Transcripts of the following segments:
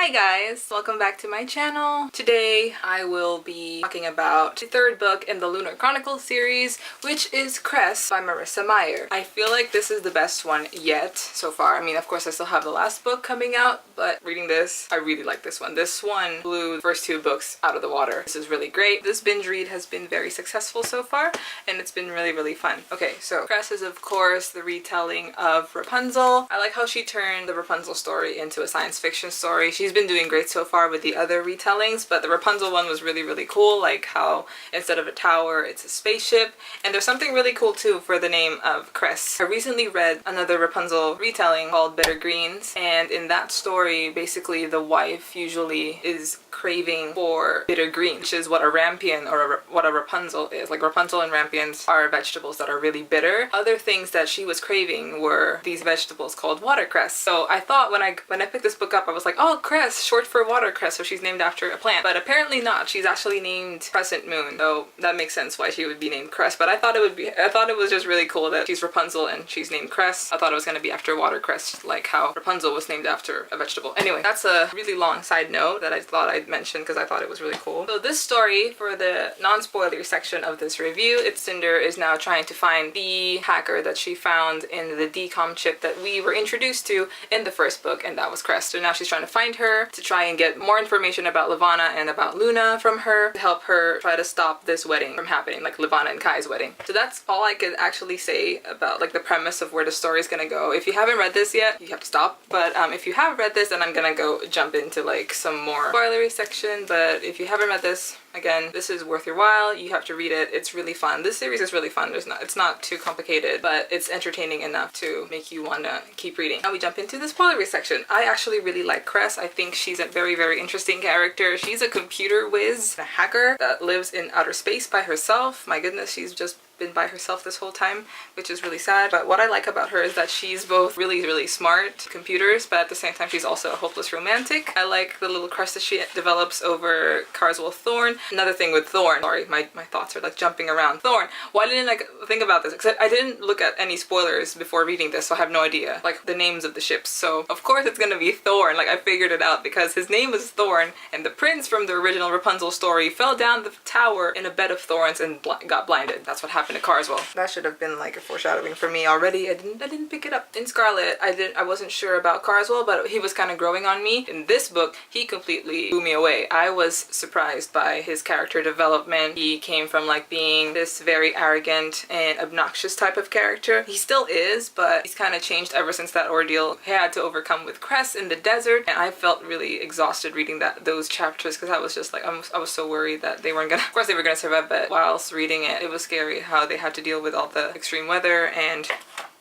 Hi guys! Welcome back to my channel. Today I will be talking about the third book in the Lunar Chronicles series, which is Cress by Marissa Meyer. I feel like this is the best one yet so far. I mean, of course I still have the last book coming out, but reading this, I really like this one. This one blew the first two books out of the water. This is really great. This binge read has been very successful so far, and it's been really fun. Okay, so Cress is of course the retelling of Rapunzel. I like how she turned the Rapunzel story into a science fiction story. She's been doing great so far with the other retellings, but the Rapunzel one was really cool, like how instead of a tower it's a spaceship. And there's something really cool too for the name of Cress. I recently read another Rapunzel retelling called Bitter Greens, and in that story basically the wife usually is craving for bitter green, which is what a rampion or what a Rapunzel is. Like Rapunzel and rampions are vegetables that are really bitter. Other things that she was craving were these vegetables called watercress. So I thought when I picked this book up, I was like, oh, Cress, short for watercress, so she's named after a plant. But apparently not. She's actually named Crescent Moon, so that makes sense why she would be named Cress. But I thought it was just really cool that she's Rapunzel and she's named Cress. I thought it was gonna be after watercress, like how Rapunzel was named after a vegetable. Anyway, that's a really long side note that I thought I'd mention because I thought it was really cool. So this story, for the non-spoiler section of this review, it's Cinder is now trying to find the hacker that she found in the decom chip that we were introduced to in the first book, and that was Cress. So now she's trying to find her to try and get more information about Levana and about Luna from her to help her try to stop this wedding from happening, like Levana and Kai's wedding. So that's all I could actually say about like the premise of where the story is gonna go. If you haven't read this yet, you have to stop. But if you have read this, then I'm gonna go jump into like some more spoilery section. But if you haven't read this, again, this is worth your while. You have to read it. It's really fun. This series is really fun. It's not too complicated, but it's entertaining enough to make you want to keep reading. Now we jump into the spoilery section. I actually really like Cress. I think she's a very interesting character. She's a computer whiz, a hacker that lives in outer space by herself. My goodness, she's just been by herself this whole time, which is really sad. But what I like about her is that she's both really smart computers, but at the same time she's also a hopeless romantic. I like the little crush that she develops over Carswell Thorne. Another thing with Thorne, sorry, my thoughts are like jumping around. Thorne, why didn't I think about this? Because I didn't look at any spoilers before reading this, so I have no idea like the names of the ships. So of course it's gonna be Thorne. Like I figured it out because his name is Thorne, and the prince from the original Rapunzel story fell down the tower in a bed of thorns and got blinded. That's what happened to Carswell. That should have been like a foreshadowing for me already. I didn't pick it up. In Scarlet, I wasn't sure about Carswell, but he was kind of growing on me. In this book, he completely blew me away. I was surprised by his character development. He came from like being this very arrogant and obnoxious type of character. He still is, but he's kind of changed ever since that ordeal he had to overcome with Cress in the desert. And I felt really exhausted reading those chapters because I was just like, I was so worried that they weren't gonna, of course they were gonna survive, but whilst reading it, it was scary how they had to deal with all the extreme weather and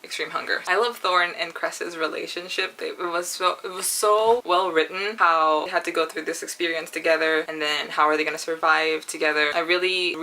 extreme hunger. I love Thorne and Cress's relationship. It was so well written how they had to go through this experience together, and then how are they going to survive together. I really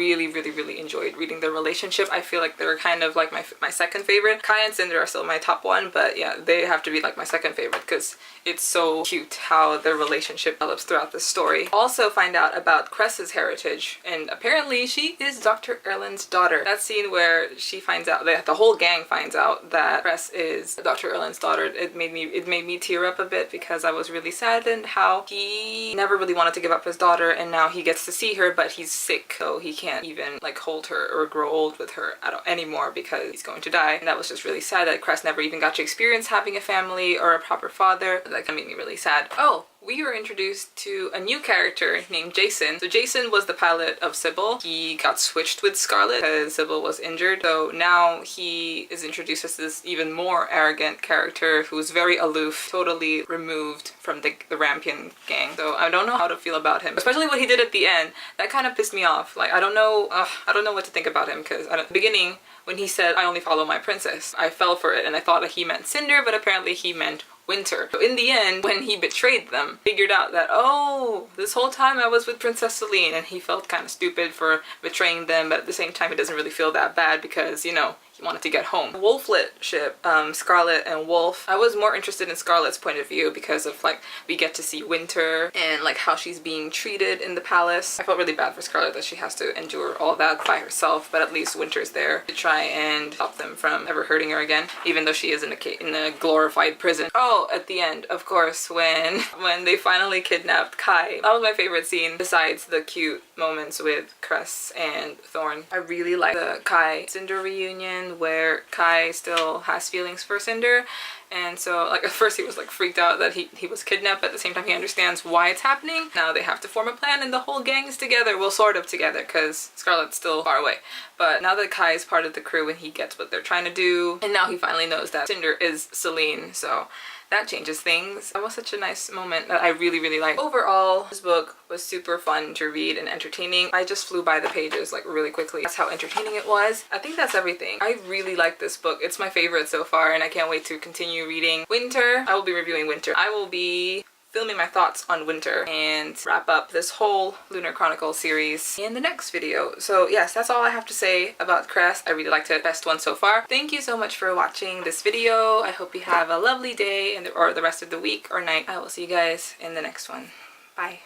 enjoyed reading their relationship. I feel like they're kind of like my second favorite. Kai and Cinder are still my top one, but yeah, they have to be like my second favorite because it's so cute how their relationship develops throughout the story. Also find out about Cress's heritage, and apparently she is Dr. Erlin's daughter. That scene where she finds out, the whole gang finds out that Cress is Dr. Erlin's daughter, it made me tear up a bit because I was really saddened how he never really wanted to give up his daughter, and now he gets to see her, but he's sick, so he can't even like hold her or grow old with her anymore because he's going to die. And that was just really sad that Cress never even got to experience having a family or a proper father. That made me really sad. Oh, we were introduced to a new character named Jason. So Jason was the pilot of Sybil. He got switched with Scarlet because Sybil was injured. So now he is introduced as this even more arrogant character who's very aloof, totally removed from the Rampion gang. So I don't know how to feel about him, especially what he did at the end. That kind of pissed me off. Like I don't know what to think about him because at the beginning when he said, "I only follow my princess," I fell for it and I thought that he meant Cinder, but apparently he meant Winter. So in the end, when he betrayed them, figured out that, oh, this whole time I was with Princess Celine, and he felt kind of stupid for betraying them, but at the same time he doesn't really feel that bad because, you know, he wanted to get home. Wolflet ship, Scarlet and Wolf. I was more interested in Scarlet's point of view because of like we get to see Winter and like how she's being treated in the palace. I felt really bad for Scarlet that she has to endure all that by herself, but at least Winter's there to try and stop them from ever hurting her again, even though she is in a glorified prison. Oh, at the end, of course, when they finally kidnapped Kai. That was my favorite scene besides the cute moments with Cress and Thorn. I really like the Kai Cinder reunion where Kai still has feelings for Cinder, and so like at first he was like freaked out that he was kidnapped, but at the same time he understands why it's happening. Now they have to form a plan and the whole gang is together, well sort of together because Scarlet's still far away. But now that Kai is part of the crew and he gets what they're trying to do, and now he finally knows that Cinder is Celine, so that changes things. That was such a nice moment that I really, really liked. Overall, this book was super fun to read and entertaining. I just flew by the pages like really quickly. That's how entertaining it was. I think that's everything. I really like this book. It's my favorite so far and I can't wait to continue reading Winter. I will be reviewing Winter. I will be filming my thoughts on Winter and wrap up this whole Lunar Chronicles series in the next video. So yes, that's all I have to say about Cress. I really liked it. Best one so far. Thank you so much for watching this video. I hope you have a lovely day or the rest of the week or night. I will see you guys in the next one. Bye.